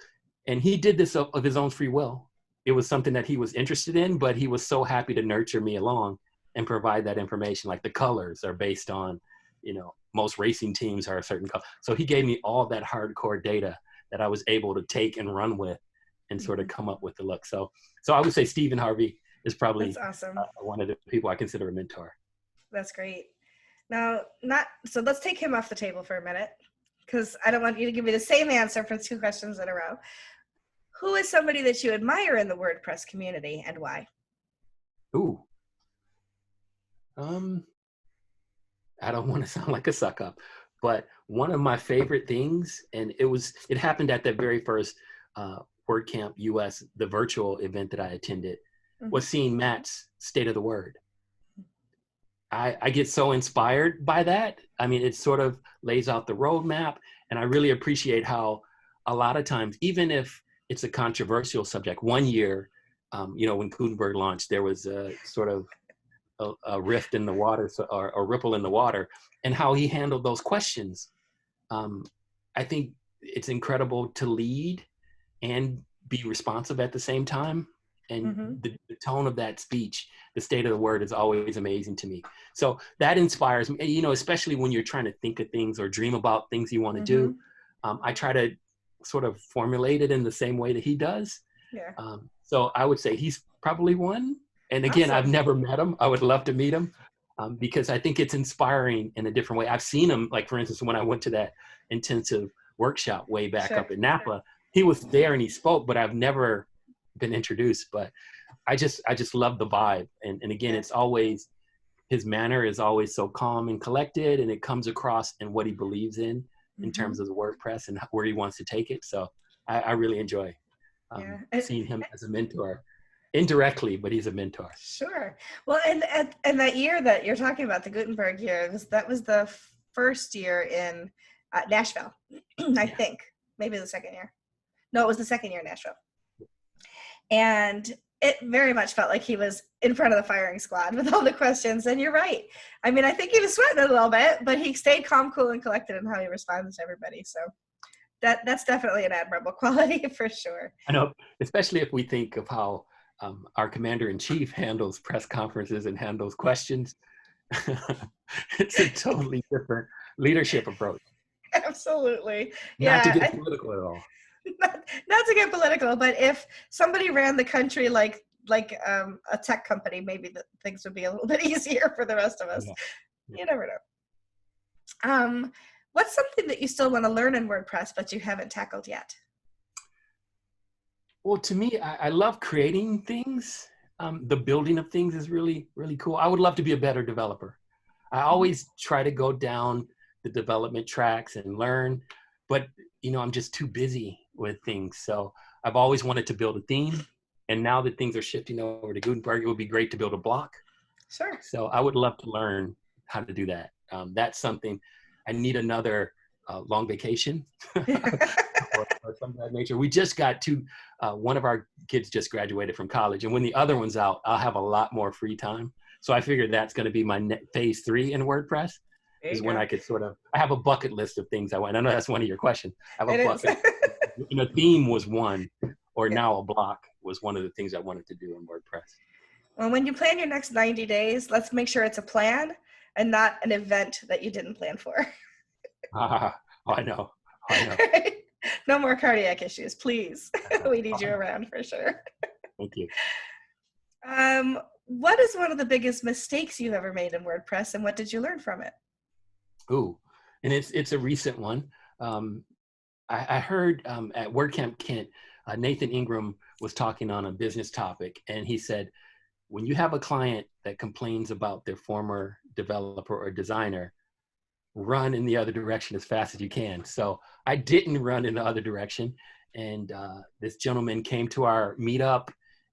and he did this of his own free will. It was something that he was interested in, but he was so happy to nurture me along and provide that information. Like the colors are based on, most racing teams are a certain color. So he gave me all that hardcore data that I was able to take and run with and sort of come up with the look. So I would say Stephen Harvey is probably That's awesome. One of the people I consider a mentor. That's great. Now, so let's take him off the table for a minute, because I don't want you to give me the same answer for 2 questions in a row. Who is somebody that you admire in the WordPress community and why? Ooh. I don't want to sound like a suck up, but one of my favorite things, and it happened at that very first WordCamp US, the virtual event that I attended, was seeing Matt's State of the Word. I get so inspired by that. It sort of lays out the roadmap, and I really appreciate how a lot of times, even if it's a controversial subject, one year, when Gutenberg launched, there was a sort of a rift in the water, or a ripple in the water, and how he handled those questions. I think it's incredible to lead and be responsive at the same time. And Mm-hmm. the tone of that speech, the state of the word, is always amazing to me. So that inspires me, you know, especially when you're trying to think of things or dream about things you want to Mm-hmm. do. I try to sort of formulate it in the same way that he does. Yeah. So I would say he's probably one. And again, I've Awesome. never met him. I would love to meet him, because I think it's inspiring in a different way. I've seen him, like, for instance, when I went to that intensive workshop way back Sure. up in Napa, he was there and he spoke, but I've never been introduced. But I just love the vibe. And again, Yeah. it's always, his manner is always so calm and collected, and it comes across in what he believes in Mm-hmm. terms of the WordPress and where he wants to take it. So I really enjoy Yeah. seeing him as a mentor, indirectly, but he's a mentor. Sure. Well, and that year that you're talking about, the Gutenberg year, that was the first year in Nashville, I think. Maybe the second year. No, it was the second year in Nashville. And it very much felt like he was in front of the firing squad with all the questions. And you're right. I mean, I think he was sweating a little bit, but he stayed calm, cool, and collected in how he responds to everybody. So that's definitely an admirable quality for sure. I know, especially if we think of how our commander-in-chief handles press conferences and handles questions. It's a totally different leadership approach. Absolutely. Not to Yeah. get political at all. Not to get political, but if somebody ran the country like a tech company, maybe things would be a little bit easier for the rest of us. Yeah. You never know. What's something that you still want to learn in WordPress but you haven't tackled yet? Well, to me, I love creating things. The building of things is really, really cool. I would love to be a better developer. I always try to go down the development tracks and learn, but you know, I'm just too busy with things. So I've always wanted to build a theme, and now that things are shifting over to Gutenberg, it would be great to build a block. Sure. So I would love to learn how to do that. That's something. I need another long vacation or something of that nature. We just got one of our kids just graduated from college, and when the other one's out, I'll have a lot more free time. So I figured that's going to be my phase 3 in WordPress, is when I could I have a bucket list of things I want. I know that's one of your questions. I have a bucket. You know, theme was one, or now a block was one of the things I wanted to do in WordPress. Well, when you plan your next 90 days, let's make sure it's a plan and not an event that you didn't plan for. I know. No more cardiac issues, please. We need you around for sure. Thank you. What is one of the biggest mistakes you've ever made in WordPress, and what did you learn from it? Ooh, and it's a recent one. I heard at WordCamp Kent, Nathan Ingram was talking on a business topic, and he said, when you have a client that complains about their former developer or designer, run in the other direction as fast as you can. So I didn't run in the other direction. And this gentleman came to our meetup,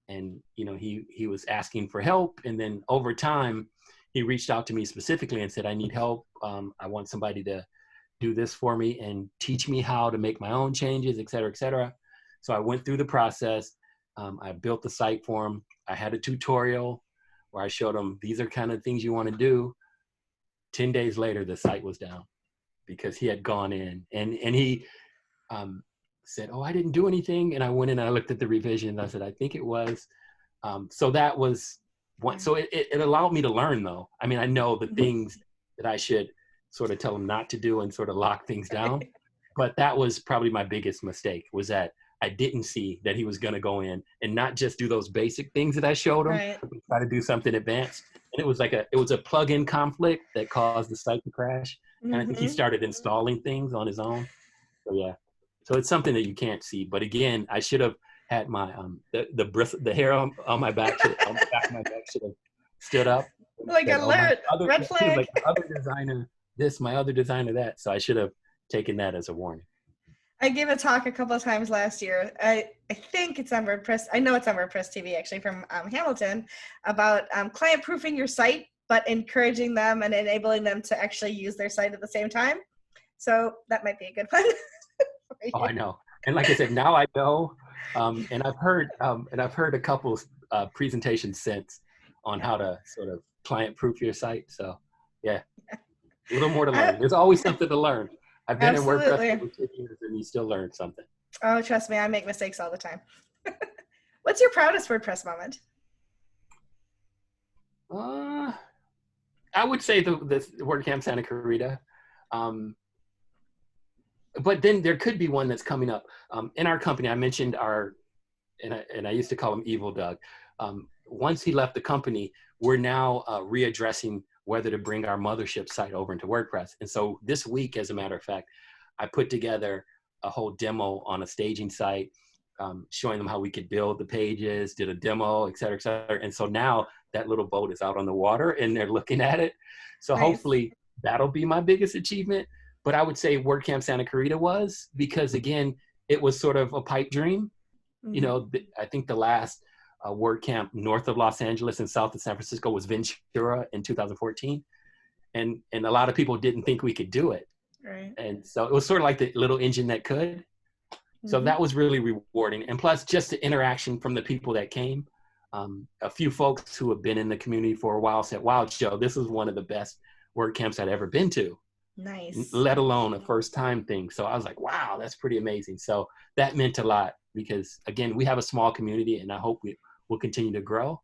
and you know, he was asking for help. And then over time, he reached out to me specifically and said, I need help. I want somebody to do this for me and teach me how to make my own changes, et cetera, et cetera. So I went through the process. I built the site for him. I had a tutorial where I showed him, these are kind of things you want to do. 10 days later, the site was down because he had gone in and he said, oh, I didn't do anything. And I went in and I looked at the revision and I said, I think it was. So that was one. So it allowed me to learn, though. I mean, I know the things that I should sort of tell him not to do and sort of lock things down. But that was probably my biggest mistake, was that I didn't see that he was going to go in and not just do those basic things that I showed him, but try to do something advanced. And it was like it was a plug-in conflict that caused the site to crash. And I think he started installing things on his own. So yeah, so it's something that you can't see. But again, I should have had my the hair on my back, on the back of my neck should have stood up. Like said, alert, red flag. Like my other designer this, my other designer that. So I should have taken that as a warning. I gave a talk a couple of times last year. I think it's on WordPress. I know it's on WordPress TV, actually, from Hamilton, about client proofing your site, but encouraging them and enabling them to actually use their site at the same time. So that might be a good one. Oh, I know. And like I said, now I know, and I've heard a couple presentations since on how to sort of client proof your site. So yeah, a little more to I, learn. There's always something to learn. I've been in WordPress for absolutely. over 10 years and you still learn something. Oh, trust me, I make mistakes all the time. What's your proudest WordPress moment? Uh, I would say the WordCamp Santa Clarita. Um, but then there could be one that's coming up. In our company, I mentioned and I used to call him Evil Doug. Once he left the company, we're now readdressing whether to bring our mothership site over into WordPress. And so this week, as a matter of fact, I put together a whole demo on a staging site, showing them how we could build the pages, did a demo, et cetera, et cetera. And so now that little boat is out on the water and they're looking at it. So Nice. hopefully that'll be my biggest achievement. But I would say WordCamp Santa Clarita was, because again, it was sort of a pipe dream. You know, I think the last WordCamp north of Los Angeles and south of San Francisco was Ventura in 2014. And a lot of people didn't think we could do it. Right. And so it was sort of like the little engine that could. So that was really rewarding. And plus just the interaction from the people that came. A few folks who have been in the community for a while said, wow, Joe, this is one of the best WordCamps I'd ever been to. Nice. Let alone a first time thing. So I was like, wow, that's pretty amazing. So that meant a lot because again, we have a small community and I hope we will continue to grow.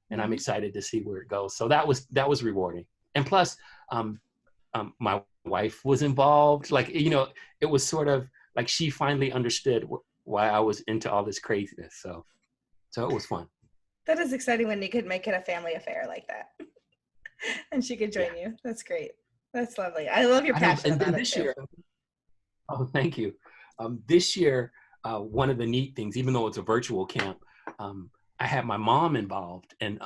And I'm excited to see where it goes. So that was rewarding. And plus, my wife was involved. Like, you know, it was sort of like she finally understood why I was into all this craziness. So it was fun. That is exciting when you could make it a family affair like that. And she could join you. That's great. That's lovely. I love your passion about it too. Year, oh, thank you. This year, one of the neat things, even though it's a virtual camp, I had my mom involved, and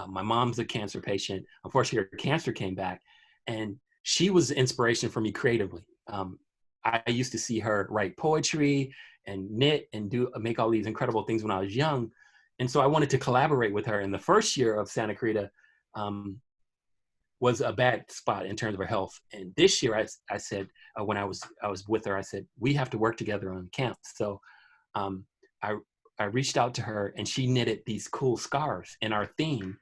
my mom's a cancer patient. Unfortunately, her cancer came back, and she was the inspiration for me creatively. I used to see her write poetry and knit and make all these incredible things when I was young, and so I wanted to collaborate with her. And the first year of Santa Clarita was a bad spot in terms of her health. And this year, I said when I was with her, I said we have to work together on camp. So I reached out to her, and she knitted these cool scarves in our theme.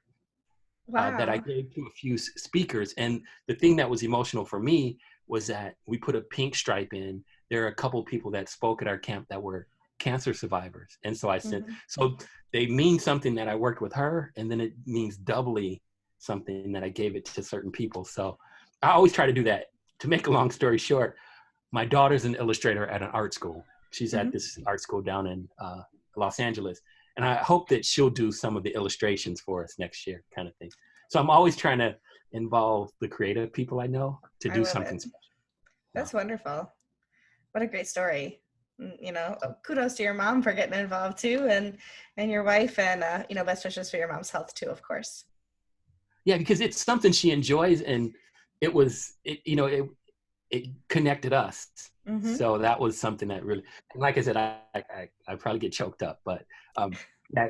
Wow. That I gave to a few speakers. And the thing that was emotional for me was that we put a pink stripe in. There are a couple of people that spoke at our camp that were cancer survivors. And so I said, so they mean something that I worked with her, and then it means doubly something that I gave it to certain people. So I always try to do that. To make a long story short, my daughter's an illustrator at an art school. She's at this art school down in Los Angeles. And I hope that she'll do some of the illustrations for us next year, kind of thing. So I'm always trying to involve the creative people I know to do something special. That's wonderful. What a great story. You know, kudos to your mom for getting involved too, and your wife, and you know, best wishes for your mom's health too, of course. Yeah, because it's something she enjoys, and it connected us. So that was something that really, and like I said, I probably get choked up, but yeah,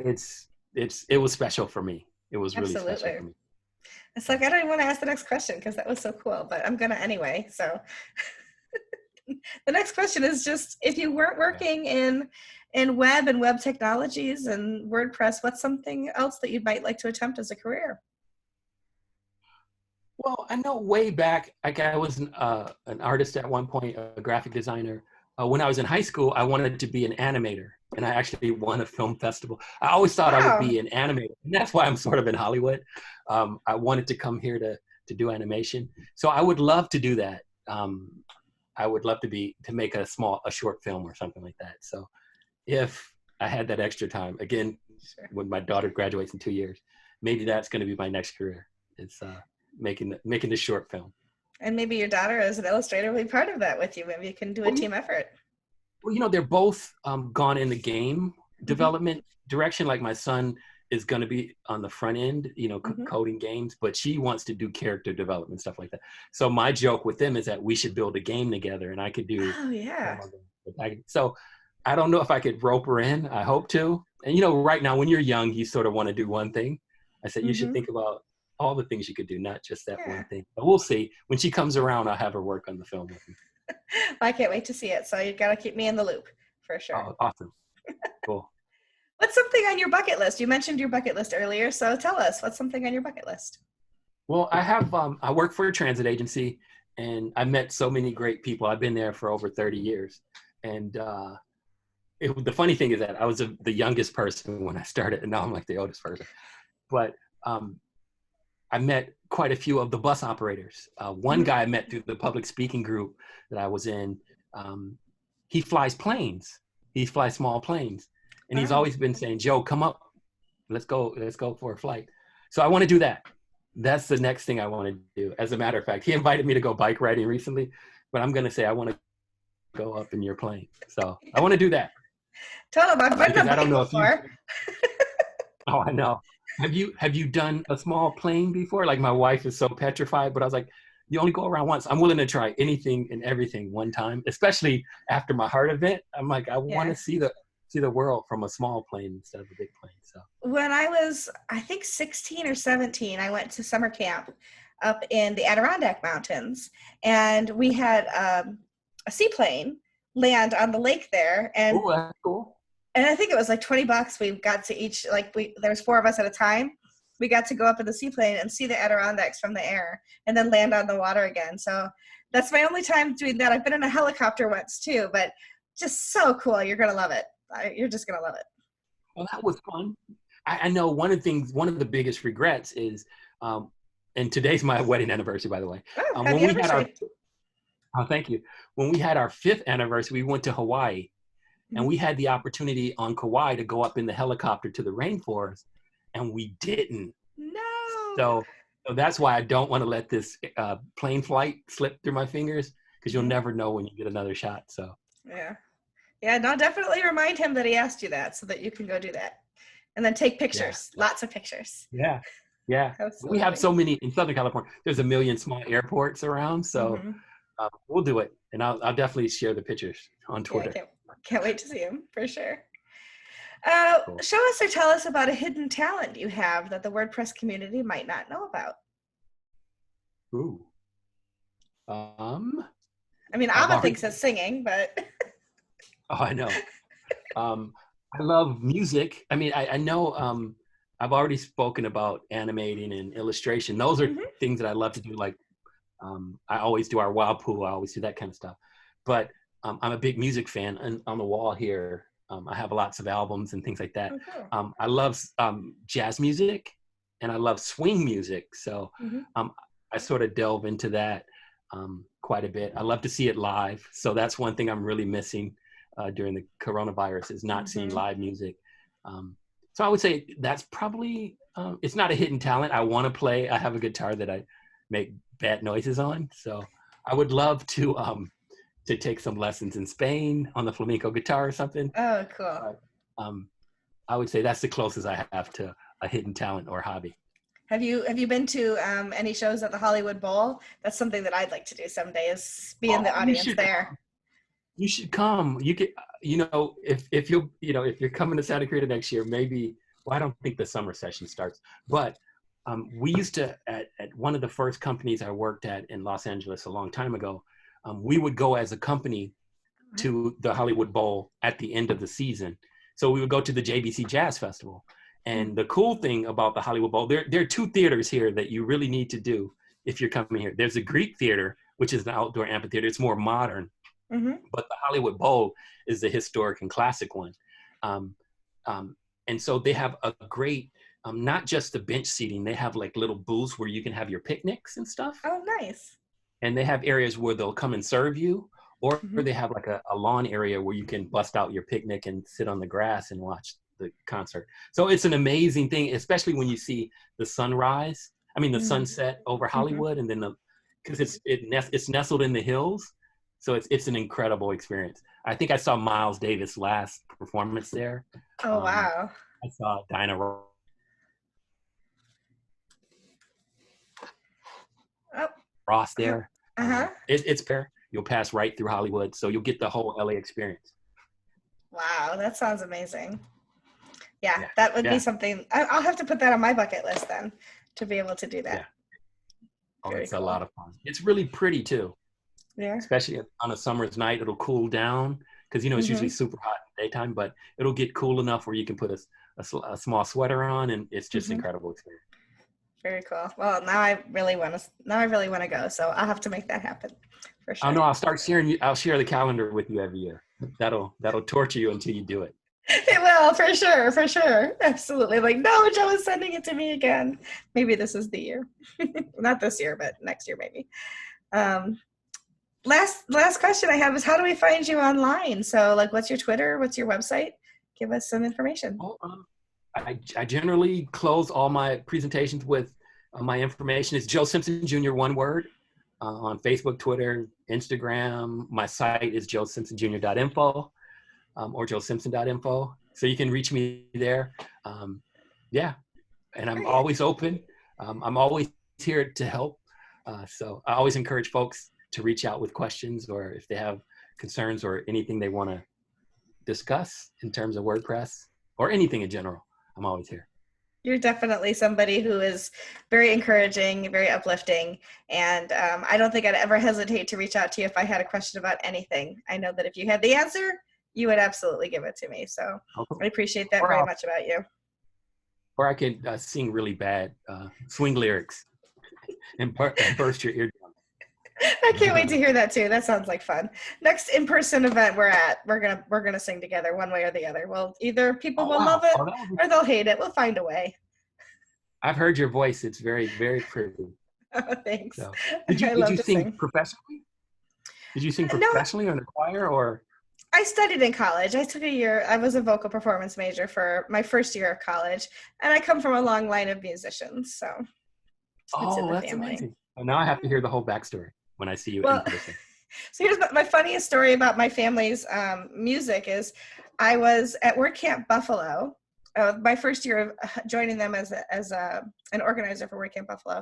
it was special for me. It was really special for me. It's like, I don't even want to ask the next question because that was so cool, but I'm gonna anyway. So the next question is just, if you weren't working in web and web technologies and WordPress, what's something else that you might like to attempt as a career? Well, I know way back, like I was an artist at one point, a graphic designer. When I was in high school, I wanted to be an animator, and I actually won a film festival. I always thought I would be an animator, and that's why I'm sort of in Hollywood. I wanted to come here to do animation. So I would love to do that. I would love to make a short film or something like that. So if I had that extra time, again, when my daughter graduates in 2 years, maybe that's going to be my next career. It's making the short film. And maybe your daughter as an illustrator will be part of that with you. Maybe you can do a team effort. Well, you know, they're both gone in the game development direction. Like my son is going to be on the front end, you know, coding games, but she wants to do character development, stuff like that. So my joke with them is that we should build a game together, and I could do. Oh yeah. So I don't know if I could rope her in. I hope to. And you know, right now when you're young, you sort of want to do one thing. I said you should think about all the things you could do, not just that one thing. But we'll see. When she comes around, I'll have her work on the film with me. Well, I can't wait to see it. So you got to keep me in the loop for sure. Oh, awesome. Cool. What's something on your bucket list? You mentioned your bucket list earlier. So tell us, what's something on your bucket list? Well, I work for a transit agency, and I met so many great people. I've been there for over 30 years. And the funny thing is that I was the youngest person when I started, and now I'm like the oldest person. But I met quite a few of the bus operators. One guy I met through the public speaking group that I was in, he flies planes. He flies small planes. And he's Wow. always been saying, Joe, come up. Let's go for a flight. So I want to do that. That's the next thing I want to do. As a matter of fact, he invited me to go bike riding recently, but I'm going to say I want to go up in your plane. So I want to do that. Tell him I've been Because I don't know before. if you. Oh, I know. Have you done a small plane before? Like my wife is so petrified, but I was like, you only go around once. I'm willing to try anything and everything one time, especially after my heart event. I'm like, I want to see the world from a small plane instead of a big plane. So When I was, I think 16 or 17, I went to summer camp up in the Adirondack Mountains, and we had a seaplane land on the lake there, and oh, that's cool. and I think it was like $20. We got to each, like, there was 4 of us at a time. We got to go up in the seaplane and see the Adirondacks from the air and then land on the water again. So that's my only time doing that. I've been in a helicopter once too, but just so cool. You're going to love it. You're just going to love it. Well, that was fun. I know one of the biggest regrets is, and today's my wedding anniversary, by the way. Oh, When happy we had anniversary. thank you. When we had our 5th anniversary, we went to Hawaii, and we had the opportunity on Kauai to go up in the helicopter to the rainforest, and we didn't. No. So that's why I don't want to let this plane flight slip through my fingers, because you'll never know when you get another shot. So yeah, no, definitely remind him that he asked you that so that you can go do that, and then take pictures. Lots of pictures. Yeah. Absolutely. We have so many in Southern California. There's a million small airports around, so we'll do it, and I'll definitely share the pictures on Twitter. Yeah, can't wait to see him for sure. Cool. Show us or tell us about a hidden talent you have that the WordPress community might not know about. Ooh. I mean, Abba thinks it's singing, but. Oh, I know. I love music. I mean, I know I've already spoken about animating and illustration. Those are things that I love to do. Like I always do our wild pool. I always do that kind of stuff. But I'm a big music fan. And on the wall here, I have lots of albums and things like that. Okay. I love jazz music, and I love swing music. So I sort of delve into that quite a bit. I love to see it live. So that's one thing I'm really missing during the coronavirus, is not seeing live music. So I would say that's probably, it's not a hidden talent. I want to play. I have a guitar that I make bad noises on. So I would love to take some lessons in Spain on the flamenco guitar or something. Oh, cool. I would say that's the closest I have to a hidden talent or hobby. Have you been to any shows at the Hollywood Bowl? That's something that I'd like to do someday, is be in the audience there. You should come. You could, if you're coming to Santa Clarita next year, maybe. Well, I don't think the summer session starts, but we used to at one of the first companies I worked at in Los Angeles a long time ago. We would go as a company to the Hollywood Bowl at the end of the season. So we would go to the JBC Jazz Festival. And the cool thing about the Hollywood Bowl, there are 2 theaters here that you really need to do if you're coming here. There's a Greek theater, which is an outdoor amphitheater. It's more modern. But the Hollywood Bowl is the historic and classic one. And so they have a great, not just the bench seating, they have like little booths where you can have your picnics and stuff. Oh, nice. And they have areas where they'll come and serve you, or they have like a lawn area where you can bust out your picnic and sit on the grass and watch the concert. So it's an amazing thing, especially when you see the sunrise. I mean, the sunset over Hollywood, and then because it's nestled in the hills. So it's an incredible experience. I think I saw Miles Davis' last performance there. Oh, wow. I saw Dinah Ross there. It's fair. You'll pass right through Hollywood, so you'll get the whole LA experience. Wow, that sounds amazing. Yeah, that would be something. I'll have to put that on my bucket list then, to be able to do that. Oh, it's a lot of fun. It's really pretty too. Yeah. Especially on a summer's night, it'll cool down because it's usually super hot in the daytime, but it'll get cool enough where you can put a small sweater on, and it's just incredible experience. Very cool. Well, now I really want to go. So I'll have to make that happen for Oh sure. no, I'll start sharing you. I'll share the calendar with you every year. That'll torture you until you do it. It will, for sure, for sure. Absolutely. Like, no, Joe is sending it to me again. Maybe this is the year. Not this year, but next year maybe. Last question I have is, how do we find you online? So like, what's your Twitter? What's your website? Give us some information. Oh, I generally close all my presentations with my information. It's Joe Simpson Jr. one word on Facebook, Twitter, Instagram. My site is joesimpsonjr.info or joesimpson.info. So you can reach me there. Yeah, and I'm always open. I'm always here to help. So I always encourage folks to reach out with questions, or if they have concerns or anything they want to discuss in terms of WordPress or anything in general. I'm always here. You're definitely somebody who is very encouraging, very uplifting, and I don't think I'd ever hesitate to reach out to you if I had a question about anything. I know that if you had the answer, you would absolutely give it to me. So I appreciate that very much about you. Or I could sing really bad swing lyrics and burst your eardrum. I can't wait to hear that too. That sounds like fun. Next in-person event we're gonna sing together one way or the other. Well, either people will love it or they'll hate it. We'll find a way. I've heard your voice. It's very, very pretty. Oh, thanks. So, did you sing professionally? Did you sing professionally or in a choir or? I studied in college. I took a year. I was a vocal performance major for my first year of college, and I come from a long line of musicians. So it's in the that's family. amazing. Well, now I have to hear the whole backstory when I see you in person. So here's my funniest story about my family's music is I was at Wordcamp Buffalo, my first year of joining them as an organizer for Wordcamp Buffalo.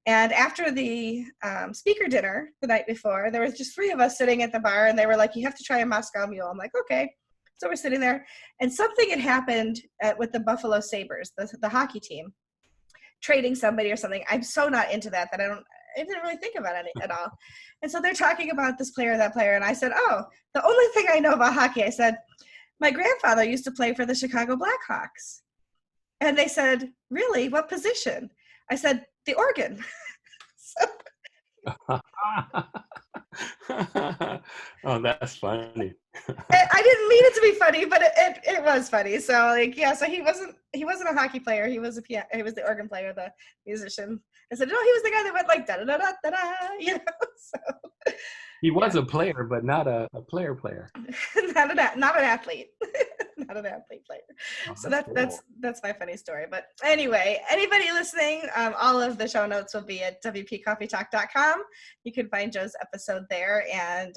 And after the speaker dinner the night before, there was just 3 of us sitting at the bar, and they were like, you have to try a Moscow Mule. I'm like, okay. So we're sitting there, and something had happened with the Buffalo Sabres, the hockey team, trading somebody or something. I'm so not into that I didn't really think about it at all. And so they're talking about this player, that player. And I said, oh, the only thing I know about hockey, I said, my grandfather used to play for the Chicago Blackhawks. And they said, really? What position? I said, the organ. Oh, that's funny. I didn't mean it to be funny, but it was funny. So like, yeah, so he wasn't a hockey player. He was the organ player, the musician. I said, no, he was the guy that went like da da da da da da. You know, so he was a player, but not a player. not an athlete. Not an athlete player. Oh, so cool. that's my funny story. But anyway, anybody listening, all of the show notes will be at WPCoffeeTalk.com. You can find Joe's episode there and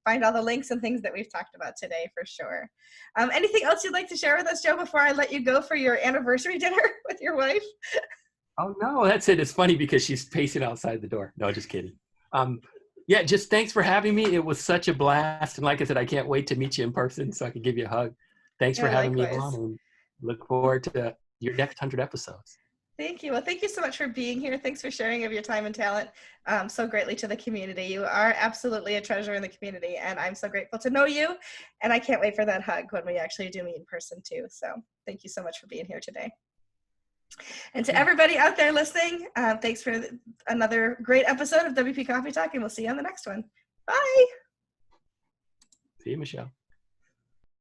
find all the links and things that we've talked about today for sure. Anything else you'd like to share with us, Joe, before I let you go for your anniversary dinner with your wife? Oh no, that's it. It's funny because she's pacing outside the door. No, just kidding. Yeah, just thanks for having me. It was such a blast. And like I said, I can't wait to meet you in person so I can give you a hug. Thanks for having me on, and look forward to your next 100 episodes. Thank you. Well, thank you so much for being here. Thanks for sharing of your time and talent so greatly to the community. You are absolutely a treasure in the community, and I'm so grateful to know you. And I can't wait for that hug when we actually do meet in person too. So thank you so much for being here today. And to everybody out there listening, thanks for another great episode of WP Coffee Talk, and we'll see you on the next one. Bye. See you, Michelle.